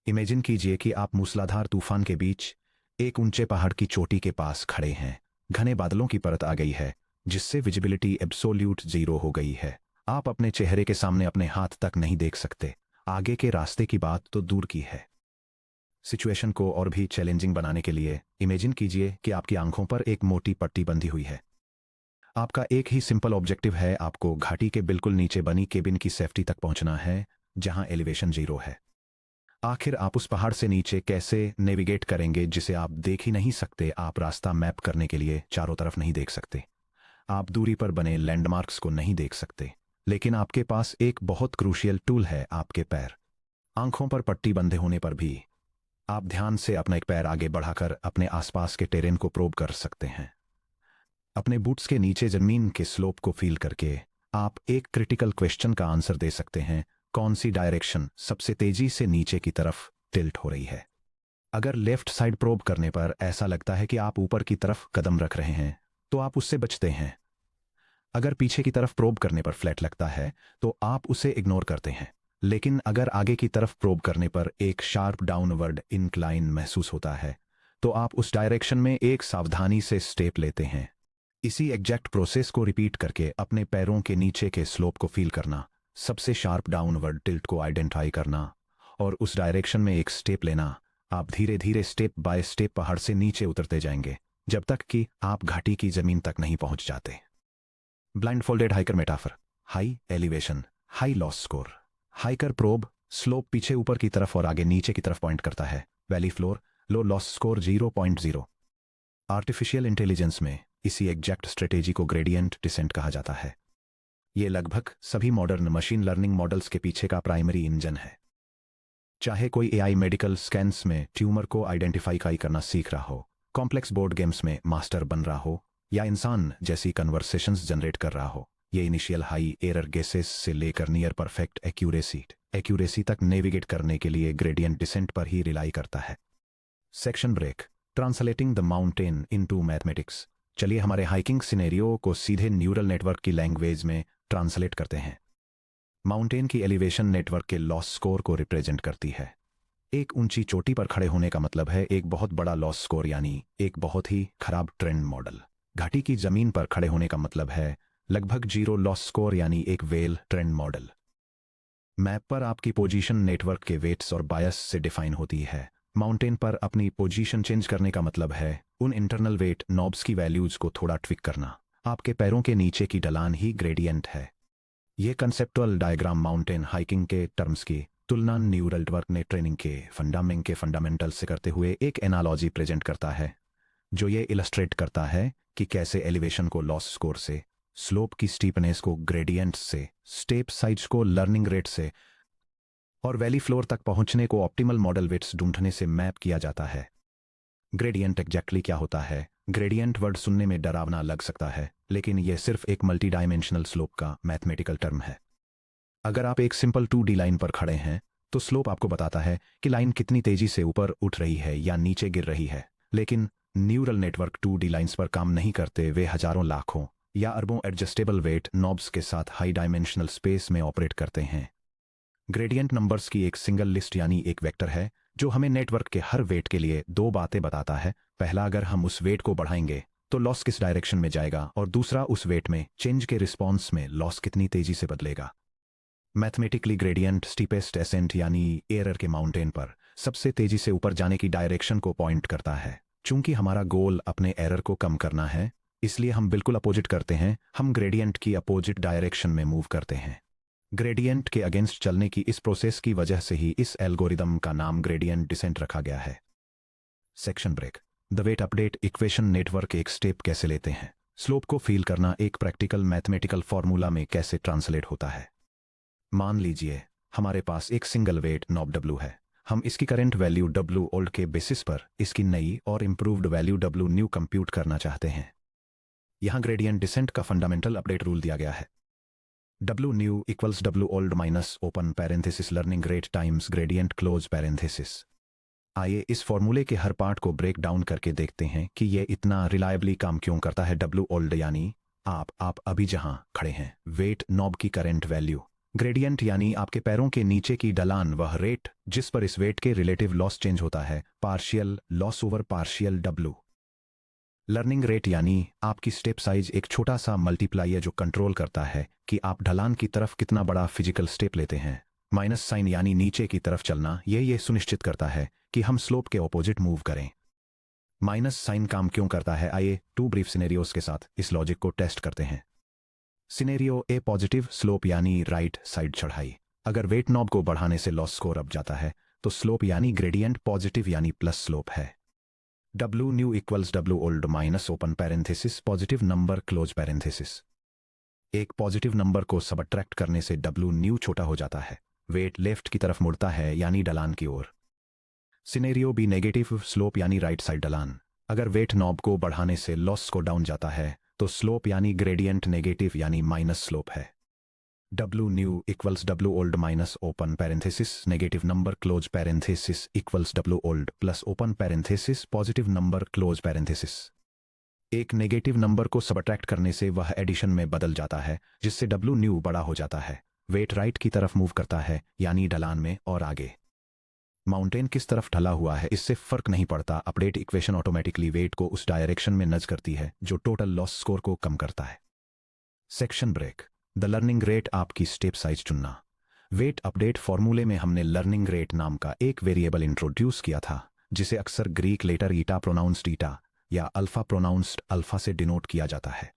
Imagine कीजिए कि आप मूसलाधार तूफान के बीच एक ऊंचे पहाड़ की चोटी के पास खड़े हैं। घने बादलों की परत आ गई है, जिससे विजिबिलिटी एब्सोल्यूट जीरो हो गई है। आप अपने चेहरे के सामने अपने हाथ तक नहीं देख सकते। आगे के रास्ते की बात तो दूर की है। सिचुएशन को और भी चैलेंजिंग बनाने के लिए इमेजिन कीजिए कि आपकी आंखों पर एक मोटी पट्टी बंधी हुई है। आपका एक ही सिंपल ऑब्जेक्टिव है, आपको घाटी के बिल्कुल नीचे बनी केबिन की सेफ्टी तक पहुंचना है, जहां एलिवेशन जीरो है। आखिर आप उस पहाड़ से नीचे कैसे नेविगेट करेंगे जिसे आप देख ही नहीं सकते? आप रास्ता मैप करने के लिए चारों तरफ नहीं देख सकते, आप दूरी पर बने लैंडमार्क्स को नहीं देख सकते, लेकिन आपके पास एक बहुत क्रूशियल टूल है, आपके पैर। आंखों पर पट्टी बंधे होने पर भी आप ध्यान से अपना एक पैर आगे बढ़ाकर अपने आसपास के टेरेन को प्रोब कर सकते हैं। अपने बूट्स के नीचे जमीन के स्लोप को फील करके आप एक क्रिटिकल क्वेश्चन का आंसर दे सकते हैं। कौन सी डायरेक्शन सबसे तेजी से नीचे की तरफ टिल्ट हो रही है? अगर लेफ्ट साइड प्रोब करने पर ऐसा लगता है कि आप ऊपर की तरफ कदम रख रहे हैं, तो आप उससे बचते हैं। अगर पीछे की तरफ प्रोब करने पर फ्लैट लगता है, तो आप उसे इग्नोर करते हैं। लेकिन अगर आगे की तरफ प्रोब करने पर एक शार्प डाउनवर्ड इंक्लाइन महसूस होता है, तो आप उस डायरेक्शन में एक सावधानी से स्टेप लेते हैं। इसी एग्जैक्ट प्रोसेस को रिपीट करके अपने पैरों के नीचे के स्लोप को फील करना, सबसे शार्प डाउनवर्ड टिल्ट को आइडेंटिफाई करना और उस डायरेक्शन में एक स्टेप लेना, आप धीरे धीरे स्टेप बाय स्टेप पहाड़ से नीचे उतरते जाएंगे, जब तक कि आप घाटी की जमीन तक नहीं पहुंच जाते। Blindfolded hiker metaphor. High elevation, high loss score. Hiker probe, slope पीछे ऊपर की तरफ और आगे नीचे की तरफ पॉइंट करता है। वैली फ्लोर, लो लॉस स्कोर 0.0। आर्टिफिशियल इंटेलिजेंस में इसी एग्जैक्ट स्ट्रेटेजी को ग्रेडियंट डिसेंट कहा जाता है। ये लगभग सभी मॉडर्न मशीन लर्निंग मॉडल्स के पीछे का प्राइमरी इंजन है। चाहे कोई एआई मेडिकल स्कैन्स में ट्यूमर को आइडेंटिफाई करना सीख रहा हो, कॉम्प्लेक्स बोर्ड गेम्स में मास्टर बन रहा हो, या इंसान जैसी कन्वर्सेशंस जनरेट कर रहा हो, ये इनिशियल हाई एरर गेसेस से लेकर नियर परफेक्ट एक्यूरेसी तक नेविगेट करने के लिए ग्रेडियंट डिसेंट पर ही रिलाई करता है। Section break. Translating the mountain into mathematics. चलिए हमारे हाइकिंग सिनेरियो को सीधे न्यूरल नेटवर्क की लैंग्वेज में ट्रांसलेट करते हैं। माउंटेन की एलिवेशन नेटवर्क के लॉस स्कोर को रिप्रेजेंट करती है। एक ऊंची चोटी पर खड़े होने का मतलब है एक बहुत बड़ा लॉस स्कोर, यानी एक बहुत ही खराब ट्रेंड मॉडल। घाटी की जमीन पर खड़े होने का मतलब है लगभग जीरो लॉस स्कोर, यानी एक वेल ट्रेंड मॉडल। मैप पर आपकी पोजीशन नेटवर्क के वेट्स और बायस से डिफाइन होती है। माउंटेन पर अपनी पोजीशन चेंज करने का मतलब है उन इंटरनल वेट नॉब्स की वैल्यूज को थोड़ा ट्विक करना। आपके पैरों के नीचे की ढलान ही ग्रेडियंट है। यह कंसेप्चुअल डायग्राम माउंटेन हाइकिंग के टर्म्स की तुलना न्यूरल नेटवर्क ने ट्रेनिंग के फंडामेंटल से करते हुए एक एनालॉजी प्रेजेंट करता है, जो ये इलस्ट्रेट करता है कि कैसे एलिवेशन को लॉस स्कोर से, स्लोप की स्टीपनेस को ग्रेडियंट से, स्टेप साइज को लर्निंग रेट से और वैली फ्लोर तक पहुंचने को ऑप्टिमल मॉडल वेट्स ढूंढने से मैप किया जाता है। ग्रेडियंट एग्जैक्टली क्या होता है? ग्रेडियंट वर्ड सुनने में डरावना लग सकता है, लेकिन यह सिर्फ एक मल्टी डायमेंशनल स्लोप का मैथमेटिकल टर्म है। अगर आप एक सिंपल 2D लाइन पर खड़े हैं, तो स्लोप आपको बताता है कि लाइन कितनी तेजी से ऊपर उठ रही है या नीचे गिर रही है। लेकिन न्यूरल नेटवर्क 2D लाइंस पर काम नहीं करते, वे हजारों लाखों या अरबों एडजस्टेबल वेट नॉब्स के साथ हाई डायमेंशनल स्पेस में ऑपरेट करते हैं। ग्रेडियंट नंबर्स की एक सिंगल लिस्ट यानी एक वेक्टर है, जो हमें नेटवर्क के हर वेट के लिए दो बातें बताता है। पहला, अगर हम उस वेट को बढ़ाएंगे तो लॉस किस डायरेक्शन में जाएगा, और दूसरा, उस वेट में चेंज के रिस्पॉन्स में लॉस कितनी तेजी से बदलेगा। मैथमेटिकली ग्रेडियंट स्टीपेस्ट एसेंट यानी एरर के माउंटेन पर सबसे तेजी से ऊपर जाने की डायरेक्शन को पॉइंट करता है। चूंकि हमारा गोल अपने एरर को कम करना है, इसलिए हम बिल्कुल अपोजिट करते हैं, हम ग्रेडियंट की अपोजिट डायरेक्शन में मूव करते हैं। ग्रेडियंट के अगेंस्ट चलने की इस प्रोसेस की वजह से ही इस एल्गोरिदम का नाम ग्रेडियंट डिसेंट रखा गया है। Section break. The weight update equation network एक स्टेप कैसे लेते हैं? स्लोप को फील करना एक प्रैक्टिकल मैथमेटिकल फॉर्मूला में कैसे ट्रांसलेट होता है? मान लीजिए हमारे पास एक सिंगल वेट नॉब W है। हम इसकी करंट वैल्यू W ओल्ड के बेसिस पर इसकी नई और improved value W new compute करना चाहते हैं। यहां ग्रेडियंट डिसेंट का फंडामेंटल अपडेट रूल दिया गया है। W new equals W old minus open parenthesis learning rate times gradient close parenthesis. आइए इस फॉर्मूले के हर पार्ट को ब्रेक डाउन करके देखते हैं कि यह इतना रिलायबली काम क्यों करता है। W old यानी आप अभी जहां खड़े हैं, वेट नॉब की करंट वैल्यू, ग्रेडियंट यानी आपके पैरों के नीचे की ढलान, वह रेट जिस पर इस वेट के रिलेटिव लॉस चेंज होता है, partial loss over partial W. Learning rate यानी आपकी स्टेप साइज एक छोटा सा मल्टीप्लायर जो कंट्रोल करता है कि आप ढलान की तरफ कितना बड़ा फिजिकल स्टेप लेते हैं। माइनस साइन यानी नीचे की तरफ चलना, यह सुनिश्चित करता है कि हम स्लोप के ऑपोजिट मूव करें। माइनस साइन काम क्यों करता है, आइए 2 ब्रीफ सिनेरियोस के साथ इस लॉजिक को टेस्ट करते हैं। सिनेरियो ए, पॉजिटिव स्लोप यानी राइट साइड चढ़ाई। अगर वेट नॉब को बढ़ाने से लॉस स्कोर अप जाता है तो स्लोप यानी ग्रेडियंट पॉजिटिव यानी प्लस स्लोप है। W new equals W old minus open parenthesis positive number close parenthesis. एक पॉजिटिव नंबर को सबट्रैक्ट करने से W न्यू छोटा हो जाता है, वेट लेफ्ट की तरफ मुड़ता है यानी ढलान की ओर। सिनेरियो बी, नेगेटिव स्लोप यानी राइट साइड ढलान। अगर वेट नॉब को बढ़ाने से लॉस को डाउन जाता है तो स्लोप यानी ग्रेडियंट नेगेटिव यानी माइनस स्लोप है। W new equals W old minus open parenthesis negative number close parenthesis equals W old plus open parenthesis positive number close parenthesis. एक नेगेटिव नंबर को subtract करने से वह एडिशन में बदल जाता है जिससे W न्यू बड़ा हो जाता है, वेट राइट की तरफ मूव करता है यानी ढलान में और आगे। माउंटेन किस तरफ ढला हुआ है इससे फर्क नहीं पड़ता, अपडेट इक्वेशन ऑटोमेटिकली वेट को उस डायरेक्शन में नज करती है जो टोटल लॉस स्कोर को कम करता है। Section break, the learning rate, आपकी स्टेप साइज चुनना। वेट अपडेट फॉर्मूले में हमने लर्निंग रेट नाम का एक वेरिएबल इंट्रोड्यूस किया था जिसे अक्सर ग्रीक लेटर ईटा प्रोनाउंस्ड ईटा या अल्फा प्रोनाउंस्ड अल्फा से डिनोट किया जाता है।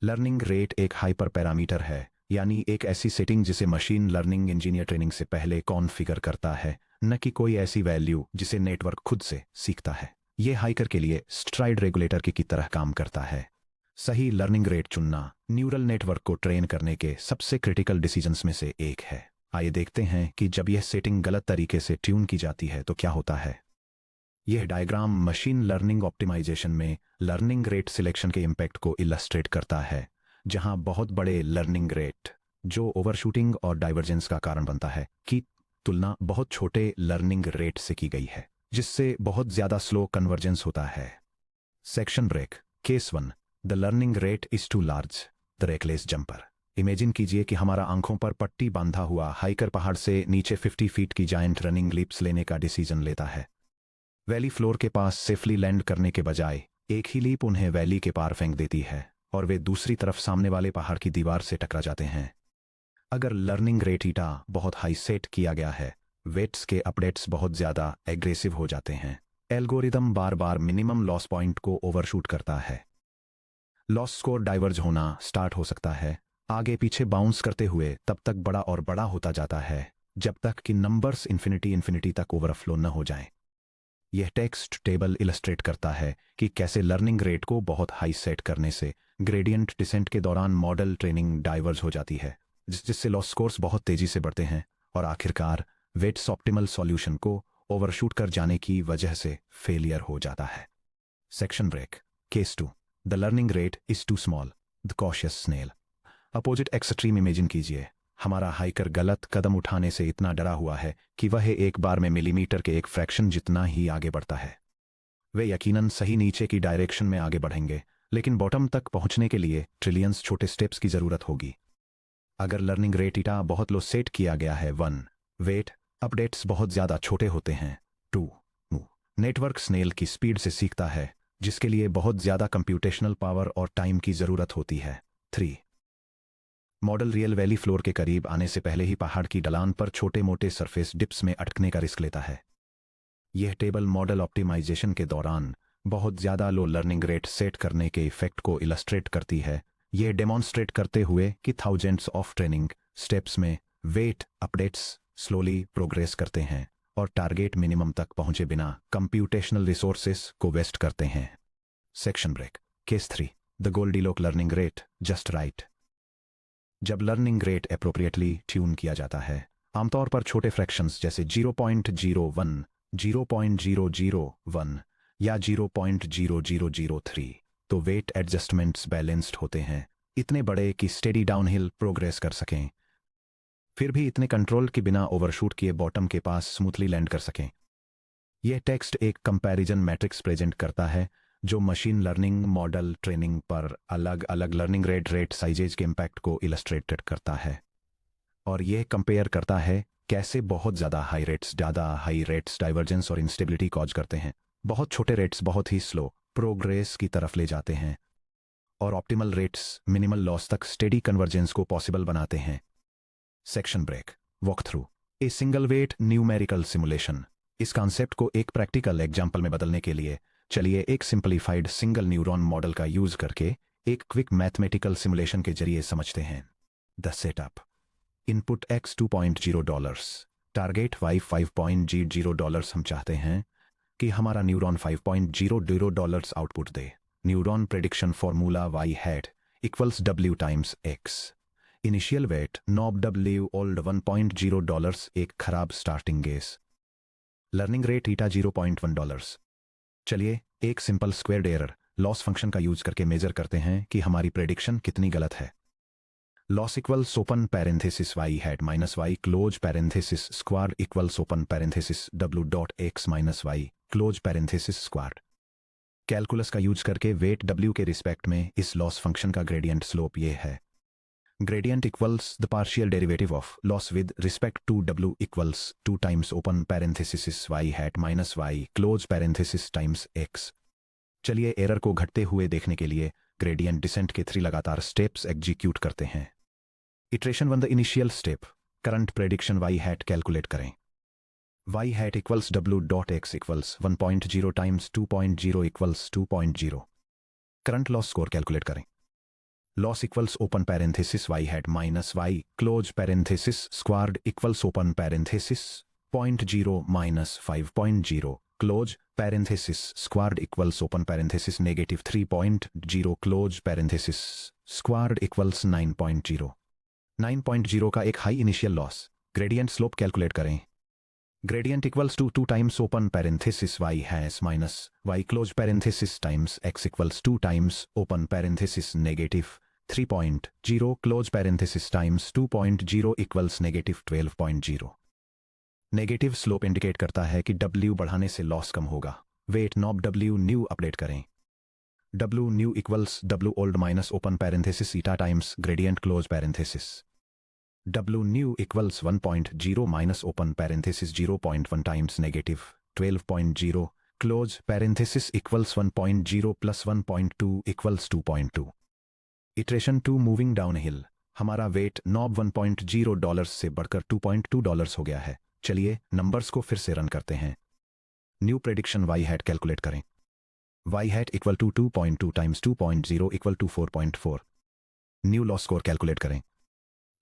लर्निंग रेट एक हाइपर पैरामीटर है, यानी एक ऐसी सेटिंग जिसे मशीन लर्निंग इंजीनियर ट्रेनिंग से पहले कॉन्फ़िगर करता है, न कि कोई ऐसी वैल्यू जिसे नेटवर्क खुद से सीखता है। यह हाइकर के लिए स्ट्राइड रेगुलेटर की तरह काम करता है। सही लर्निंग रेट चुनना न्यूरल नेटवर्क को ट्रेन करने के सबसे क्रिटिकल डिसीजंस में से एक है। आइए देखते हैं कि जब यह सेटिंग गलत तरीके से ट्यून की जाती है तो क्या होता है। यह डायग्राम मशीन लर्निंग ऑप्टिमाइजेशन में लर्निंग रेट सिलेक्शन के इम्पैक्ट को इलस्ट्रेट करता है, जहां बहुत बड़े लर्निंग रेट जो ओवरशूटिंग और डाइवर्जेंस का कारण बनता है की तुलना बहुत छोटे लर्निंग रेट से की गई है, जिससे बहुत ज्यादा स्लो कन्वर्जेंस होता है। Section break, case 1, the learning rate is too large, the reckless jumper. Imagine कीजिए कि हमारा आंखों पर पट्टी बांधा हुआ हाइकर पहाड़ से नीचे 50 फीट की जायंट रनिंग लीप्स लेने का डिसीजन लेता है। वैली फ्लोर के पास सेफली लैंड करने के बजाय एक ही लीप उन्हें वैली के पार फेंक देती है और वे दूसरी तरफ सामने वाले पहाड़ की दीवार से टकरा जाते हैं। अगर लर्निंग रेट ईटा बहुत हाई सेट किया गया है, वेट्स के अपडेट्स बहुत ज्यादा एग्रेसिव हो जाते हैं, एल्गोरिदम बार बार मिनिमम लॉस पॉइंट को ओवरशूट करता है। लॉस स्कोर डाइवर्ज होना स्टार्ट हो सकता है, आगे पीछे बाउंस करते हुए तब तक बड़ा और बड़ा होता जाता है जब तक कि नंबर्स इन्फिनिटी तक ओवरफ्लो न हो जाएं। यह टेक्स्ट टेबल इलस्ट्रेट करता है कि कैसे लर्निंग रेट को बहुत हाई सेट करने से ग्रेडियंट डिसेंट के दौरान मॉडल ट्रेनिंग डाइवर्ज हो जाती है, जिससे लॉस स्कोर्स बहुत तेजी से बढ़ते हैं और आखिरकार वेट्स ऑप्टिमल सॉल्यूशन को ओवरशूट कर जाने की वजह से फेलियर हो जाता है। Section break, case 2, the learning rate is too small, the cautious snail. Opposite extreme imagine कीजिए, हमारा हाइकर गलत कदम उठाने से इतना डरा हुआ है कि वह एक बार में मिलीमीटर के एक फ्रैक्शन जितना ही आगे बढ़ता है। वे यकीनन सही नीचे की डायरेक्शन में आगे बढ़ेंगे, लेकिन बॉटम तक पहुंचने के लिए ट्रिलियंस छोटे स्टेप्स की जरूरत होगी। अगर लर्निंग रेट ईटा बहुत लो सेट किया गया है, 1, वेट अपडेट्स बहुत ज्यादा छोटे होते हैं, 2, नेटवर्क स्नेल की स्पीड से सीखता है जिसके लिए बहुत ज्यादा कंप्यूटेशनल पावर और टाइम की जरूरत होती है, 3, मॉडल रियल वैली फ्लोर के करीब आने से पहले ही पहाड़ की ढलान पर छोटे मोटे सरफेस डिप्स में अटकने का रिस्क लेता है। यह टेबल मॉडल ऑप्टिमाइजेशन के दौरान बहुत ज्यादा लो लर्निंग रेट सेट करने के इफेक्ट को इलस्ट्रेट करती है, यह डेमोन्स्ट्रेट करते हुए कि थाउजेंड्स ऑफ ट्रेनिंग स्टेप्स में वेट अपडेट्स स्लोली प्रोग्रेस करते हैं और टारगेट मिनिमम तक पहुंचे बिना कंप्यूटेशनल रिसोर्सेस को वेस्ट करते हैं। Section break, case 3, the Goldilocks learning rate just right. जब लर्निंग रेट एप्रोप्रिएटली ट्यून किया जाता है, आमतौर पर छोटे फ्रैक्शंस जैसे 0.01, 0.001 या 0.0003, तो वेट एडजस्टमेंट्स बैलेंस्ड होते हैं, इतने बड़े कि स्टेडी डाउनहिल प्रोग्रेस कर सकें, फिर भी इतने कंट्रोल के बिना ओवरशूट किए बॉटम के पास स्मूथली लैंड कर सकें। यह टेक्स्ट एक कंपैरिजन मैट्रिक्स प्रेजेंट करता है जो मशीन लर्निंग मॉडल ट्रेनिंग पर अलग अलग लर्निंग रेट साइजेज के इम्पैक्ट को इलस्ट्रेटेड करता है। और यह कंपेयर करता है कैसे बहुत ज़्यादा हाई रेट्स डाइवर्जेंस और इंस्टेबिलिटी कॉज करते हैं। बहुत छोटे रेट्स बहुत ही स्लो प्रोग्रेस की तरफ ले जाते हैं और ऑप्टिमल रेट्स मिनिमल लॉस तक स्टेडी कन्वर्जेंस को पॉसिबल बनाते हैं। Section break walk through a single weight numerical simulation. इस कॉन्सेप्ट को एक प्रैक्टिकल एग्जाम्पल में बदलने के लिए चलिए एक सिंपलीफाइड सिंगल न्यूरॉन मॉडल का यूज करके एक क्विक मैथमेटिकल सिमुलेशन के जरिए समझते हैं। The setup input x $2.0 target y $5.00। हम चाहते हैं कि हमारा न्यूरॉन $5.00 आउटपुट दे। Neuron prediction formula y hat equals w times x। Initial weight knob w old $1.0 एक खराब starting guess. Learning rate eta $0.1। चलिए एक simple squared error loss function का यूज करके मेजर करते हैं कि हमारी प्रेडिक्शन कितनी गलत है। Loss equals open parenthesis y hat minus y close parenthesis square equals open parenthesis w dot x minus y close parenthesis square. Calculus का यूज करके वेट w के रिस्पेक्ट में इस लॉस फंक्शन का ग्रेडियंट स्लोप ये है। Gradient equals the partial derivative of loss with respect to w equals 2 times open parenthesis y hat minus y close parenthesis times x। चलिए error को घटते हुए देखने के लिए ग्रेडियंट डिसेंट के 3 लगातार स्टेप्स एग्जीक्यूट करते हैं। Iteration 1 the initial step current prediction y hat calculate करें। y hat equals w dot x equals 1.0 times 2.0 equals 2.0। Current loss score calculate करें। Loss equals open parenthesis y hat minus y close parenthesis squared equals open parenthesis 0.0 minus 5.0 close parenthesis squared equals open parenthesis negative 3.0 close parenthesis squared equals 9.0। 9.0 का एक high initial loss. Gradient slope calculate करें। Gradient equals to 2 times open parenthesis y hat minus y close parenthesis times x equals 2 times open parenthesis negative 3.0 close parenthesis times 2.0 equals negative 12.0। Negative slope indicate करता है कि w बढ़ाने से loss कम होगा। Weight knob w new update करें। w new equals w old minus open parenthesis eta times gradient close parenthesis. w new equals 1.0 minus open parenthesis 0.1 times negative 12.0 close parenthesis equals 1.0 plus 1.2 equals 2.2। Iteration 2 moving down hill. हमारा weight knob $1.0 से बढ़कर $2.2 हो गया है। चलिए numbers को फिर से रन करते हैं। New prediction y hat calculate करें। y hat equal to 2.2 times 2.0 equal to 4.4। New loss score calculate करें।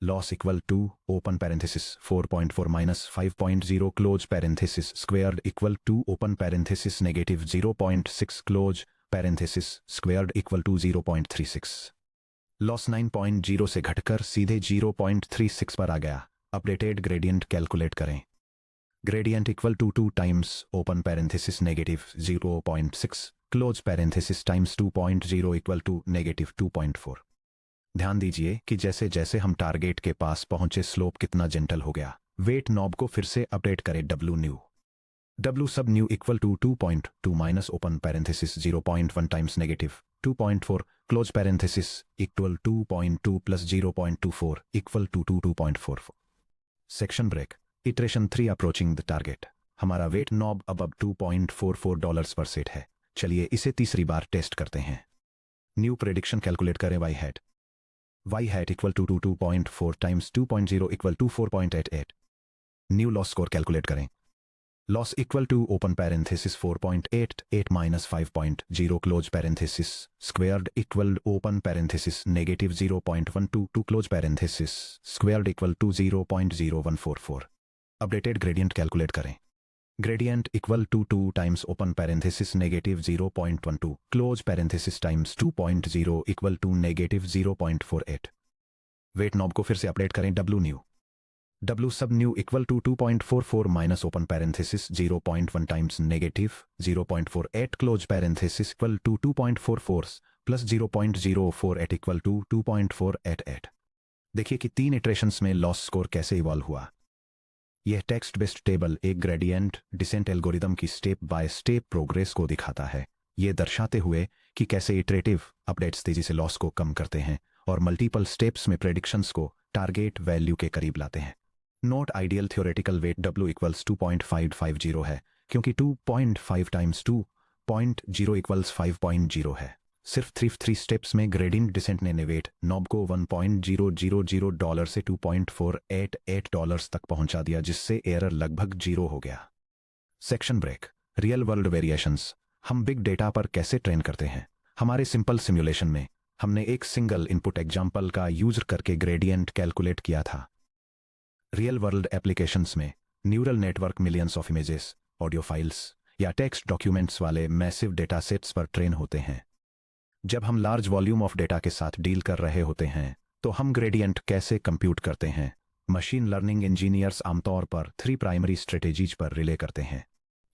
Loss equal to open parenthesis 4.4 minus 5.0 close parenthesis squared equal to open parenthesis negative 0.6 close parenthesis squared equal to 0.36। Loss 9.0 से घटकर सीधे 0.36 पर आ गया। Updated gradient calculate करें। Gradient equal to 2 times open parenthesis negative 0.6 close parenthesis times 2.0 equal to negative 2.4। ध्यान दीजिए कि जैसे जैसे हम टारगेट के पास पहुंचे स्लोप कितना जेंटल हो गया। वेट नॉब को फिर से अपडेट करें। w new w sub new equal to 2.2 minus open parenthesis 0.1 times negative 2.4 close parenthesis equal 2.2 plus 0.24 equal to 2.44। Section break iteration 3 approaching the target. हमारा वेट नॉब अब $2.44 पर सेट है। चलिए इसे तीसरी बार टेस्ट करते हैं। न्यू प्रेडिक्शन कैलकुलेट करें। y hat equal to 2.4 times 2.0 equal to 4.88। New loss score calculate करें। Loss equal to open parenthesis 4.88 minus 5.0 close parenthesis squared equal open parenthesis negative 0.122 close parenthesis squared equal to 0.0144। Updated gradient calculate करें। Gradient equal to 2 times open parenthesis negative 0.12 close parenthesis times 2.0 equal to negative 0.48। Weight knob को फिर से update करें। w new w sub new equal to 2.44 minus open parenthesis 0.1 times negative 0.48 close parenthesis equal to 2.44 plus 0.048 equal to 2.488। देखिए कि 3 iterations में loss score कैसे evolve हुआ। यह टेक्स्ट बेस्ड टेबल एक ग्रेडियंट डिसेंट एल्गोरिदम की स्टेप बाय स्टेप प्रोग्रेस को दिखाता है, ये दर्शाते हुए कि कैसे इटरेटिव अपडेट्स तेजी से लॉस को कम करते हैं और मल्टीपल स्टेप्स में प्रेडिक्शंस को टारगेट वैल्यू के करीब लाते हैं। Note ideal theoretical weight W equals 2.550 है, क्योंकि 2.5 टाइम्स 2.0 इक्वल्स 5.0 है। सिर्फ 3 स्टेप्स में ग्रेडियंट डिसेंट ने वेट नॉब को $1.000 से $2.488 तक पहुंचा दिया, जिससे एरर लगभग 0 हो गया। Section break. Real world variations. हम बिग डेटा पर कैसे ट्रेन करते हैं? हमारे सिंपल सिमुलेशन में हमने एक सिंगल इनपुट एग्जाम्पल का यूज करके ग्रेडियंट कैलकुलेट किया था। रियल वर्ल्ड एप्लीकेशंस में neural network millions of images, audio files या टेक्स्ट डॉक्यूमेंट्स वाले मैसिव डेटा सेट्स पर ट्रेन होते हैं। जब हम लार्ज वॉल्यूम ऑफ डेटा के साथ डील कर रहे होते हैं तो हम ग्रेडियंट कैसे कंप्यूट करते हैं? मशीन लर्निंग इंजीनियर्स आमतौर पर 3 प्राइमरी स्ट्रेटेजीज पर रिले करते हैं।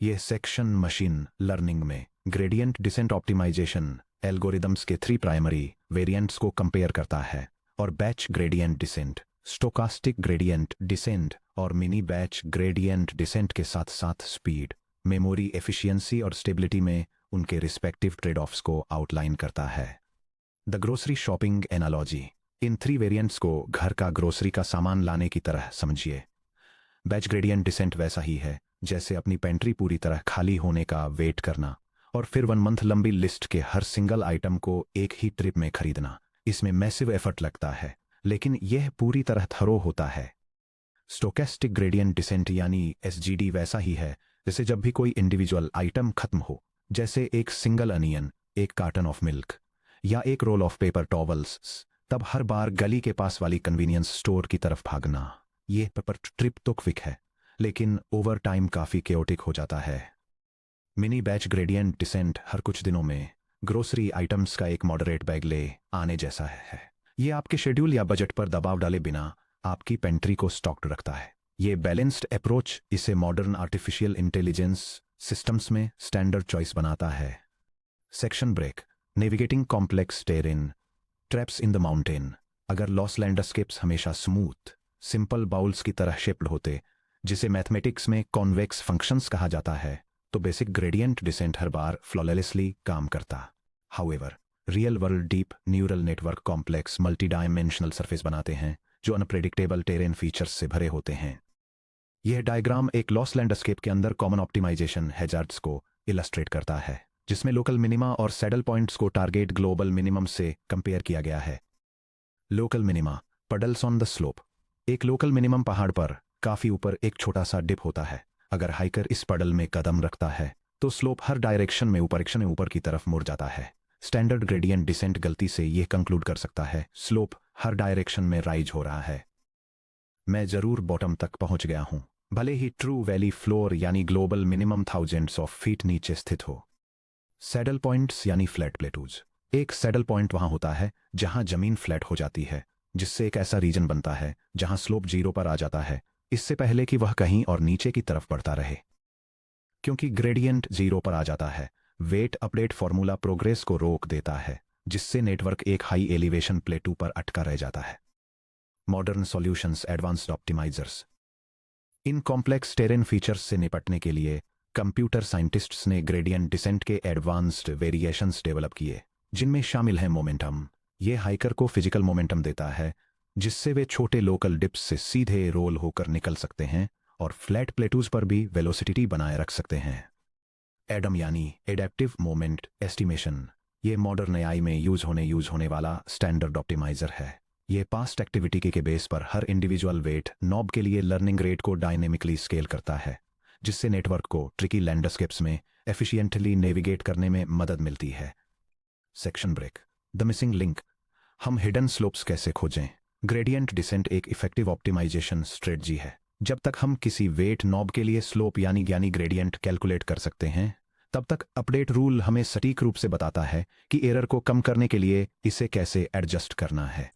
यह सेक्शन मशीन लर्निंग में ग्रेडियंट डिसेंट ऑप्टिमाइजेशन एल्गोरिदम्स के 3 प्राइमरी वेरिएंट्स को कंपेयर करता है, और batch gradient descent, stochastic gradient descent और मिनी बैच ग्रेडियंट डिसेंट के साथ साथ स्पीड, मेमोरी एफिशिएंसी और स्टेबिलिटी में उनके रिस्पेक्टिव ट्रेड ऑफ्स को आउटलाइन करता है। The grocery shopping analogy. In 3 variants को घर का ग्रोसरी का सामान लाने की तरह समझिए। बैच ग्रेडियंट डिसेंट वैसा ही है जैसे अपनी पेंट्री पूरी तरह खाली होने का वेट करना और फिर 1 मंथ लंबी लिस्ट के हर सिंगल आइटम को एक ही ट्रिप में खरीदना। इसमें मैसिव एफर्ट लगता है, लेकिन यह पूरी तरह थरो होता है। स्टोकेस्टिक ग्रेडियंट डिसेंट यानी SGD वैसा ही है जैसे जब भी कोई इंडिविजुअल आइटम खत्म हो, जैसे एक सिंगल अनियन, एक कार्टन ऑफ मिल्क या एक रोल ऑफ पेपर टॉवल्स, तब हर बार गली के पास वाली कन्वीनियंस स्टोर की तरफ भागना। यह पेपर ट्रिप तो क्विक है, लेकिन ओवर टाइम काफी केओटिक हो जाता है। मिनी बैच ग्रेडियंट डिसेंट हर कुछ दिनों में ग्रोसरी आइटम्स का एक मॉडरेट बैग ले आने जैसा है। यह आपके शेड्यूल या बजट पर दबाव डाले बिना आपकी पेंट्री को स्टॉक्ड रखता है। ये बैलेंस्ड अप्रोच इसे मॉडर्न आर्टिफिशियल इंटेलिजेंस सिस्टम्स में स्टैंडर्ड चॉइस बनाता है। Section break. Navigating complex terrain, traps in the mountain. अगर लॉस लैंडस्केप्स हमेशा स्मूथ सिंपल बाउल्स की तरह शेप्ड होते, जिसे मैथमेटिक्स में कॉन्वेक्स फंक्शंस कहा जाता है, तो बेसिक ग्रेडियंट डिसेंट हर बार फ्लॉलेसली काम करता। However, real world deep neural network complex multi dimensional surface बनाते हैं जो अनप्रेडिक्टेबल टेरेन फीचर्स से भरे होते हैं। यह डायग्राम एक लॉस लैंडस्केप के अंदर कॉमन ऑप्टिमाइजेशन हैजार्ड्स को इलस्ट्रेट करता है, जिसमें लोकल मिनिमा और सैडल पॉइंट्स को टारगेट ग्लोबल मिनिमम से कंपेयर किया गया है। Local minima, puddles on the slope. एक लोकल मिनिमम पहाड़ पर काफी ऊपर एक छोटा सा डिप होता है। अगर हाइकर इस पडल में कदम रखता है तो स्लोप हर डायरेक्शन में ऊपर की तरफ मुड़ जाता है। स्टैंडर्ड ग्रेडियंट डिसेंट गलती से यह कंक्लूड कर सकता है स्लोप हर डायरेक्शन में राइज हो रहा है। मैं जरूर बॉटम तक पहुंच गया हूं, भले ही ट्रू वैली फ्लोर यानी global minimum thousands of feet नीचे स्थित हो। सैडल पॉइंट्स यानी फ्लैट प्लेटूज। एक सैडल पॉइंट वहां होता है जहां जमीन फ्लैट हो जाती है, जिससे एक ऐसा रीजन बनता है जहां स्लोप 0 पर आ जाता है, इससे पहले कि वह कहीं और नीचे की तरफ बढ़ता रहे। क्योंकि ग्रेडियंट 0 पर आ जाता है, वेट अपडेट फॉर्मूला प्रोग्रेस को रोक देता है, जिससे नेटवर्क एक हाई एलिवेशन प्लेटू पर अटका रह जाता है। Modern solutions, advanced optimisers. इन कॉम्प्लेक्स टेरेन फीचर्स से निपटने के लिए कंप्यूटर साइंटिस्ट्स ने ग्रेडियंट डिसेंट के एडवांस्ड वेरिएशंस डेवलप किए, जिनमें शामिल है मोमेंटम। यह हाइकर को फिजिकल मोमेंटम देता है, जिससे वे छोटे लोकल डिप्स से सीधे रोल होकर निकल सकते हैं और फ्लैट प्लेटूज पर भी वेलोसिटी बनाए रख सकते हैं। एडम यानी एडेप्टिव मोमेंट एस्टिमेशन। ये मॉडर्न एआई में यूज होने वाला स्टैंडर्ड ऑप्टिमाइजर है। ये पास्ट एक्टिविटी के बेस पर हर इंडिविजुअल वेट नॉब के लिए लर्निंग रेट को डायनेमिकली स्केल करता है, जिससे नेटवर्क को ट्रिकी लैंडस्केप्स में एफिशिएंटली नेविगेट करने में मदद मिलती है। Section break. The missing link. हम हिडन स्लोप्स कैसे खोजें? ग्रेडियंट डिसेंट एक इफेक्टिव ऑप्टिमाइजेशन स्ट्रेटजी है। जब तक हम किसी वेट नॉब के लिए स्लोप यानी ग्रेडियंट कैलकुलेट कर सकते हैं, तब तक अपडेट रूल हमें सटीक रूप से बताता है कि एरर को कम करने के लिए इसे कैसे एडजस्ट करना है।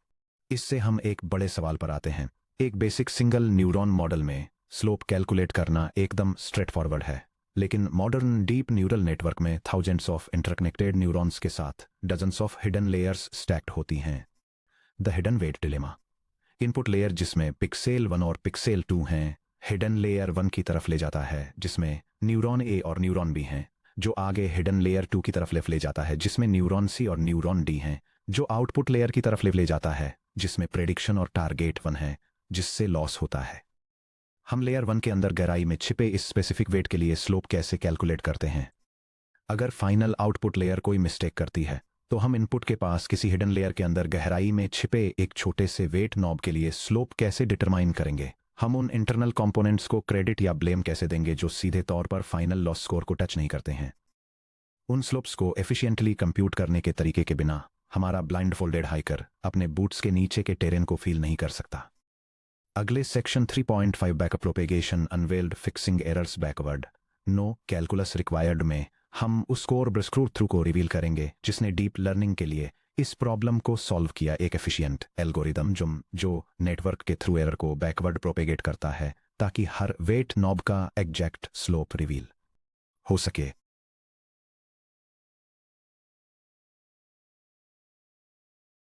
इससे हम एक बड़े सवाल पर आते हैं। एक बेसिक सिंगल न्यूरॉन मॉडल में स्लोप कैलकुलेट करना एकदम स्ट्रेट फॉरवर्ड है, लेकिन मॉडर्न डीप न्यूरल नेटवर्क में थाउजेंड्स ऑफ इंटरकनेक्टेड न्यूरॉन्स के साथ dozens of hidden layers stacked होती हैं। The hidden weight dilemma. Input layer जिसमें पिक्सेल 1 और पिक्सेल 2 हैं, हिडन लेयर 1 की तरफ ले जाता है, जिसमें न्यूरॉन ए और न्यूरॉन बी हैं, जो आगे हिडन लेयर 2 की तरफ ले जाता है, जिसमें न्यूरॉन सी और न्यूरॉन डी हैं, जो आउटपुट लेयर की तरफ ले जाता है। जिसमें प्रेडिक्शन और टारगेट 1 है, जिससे लॉस होता है। हम लेयर 1 के अंदर गहराई में छिपे इस स्पेसिफिक वेट के लिए स्लोप कैसे कैलकुलेट करते हैं। अगर फाइनल आउटपुट लेयर कोई मिस्टेक करती है तो हम इनपुट के पास किसी हिडन लेयर के अंदर गहराई में छिपे एक छोटे से वेट नॉब के लिए स्लोप कैसे डिटरमाइन करेंगे। हम उन इंटरनल कंपोनेंट्स को क्रेडिट या ब्लेम कैसे देंगे जो सीधे तौर पर फाइनल लॉस स्कोर को टच नहीं करते हैं। उन स्लोप्स को एफिशिएंटली कंप्यूट करने के तरीके के बिना हमारा ब्लाइंड फोल्डेड हाइकर अपने बूट्स के नीचे के टेरेन को फील नहीं कर सकता। अगले section 3.5 backup propagation unveiled fixing errors backward no calculus required में हम उस कोर ब्रस्क्रू थ्रू को रिवील करेंगे जिसने डीप लर्निंग के लिए इस प्रॉब्लम को सॉल्व किया, एक एफिशिएंट एल्गोरिदम जो नेटवर्क के थ्रू एरर को बैकवर्ड प्रोपेगेट करता है ताकि हर वेट नॉब का एग्जैक्ट स्लोप रिवील हो सके।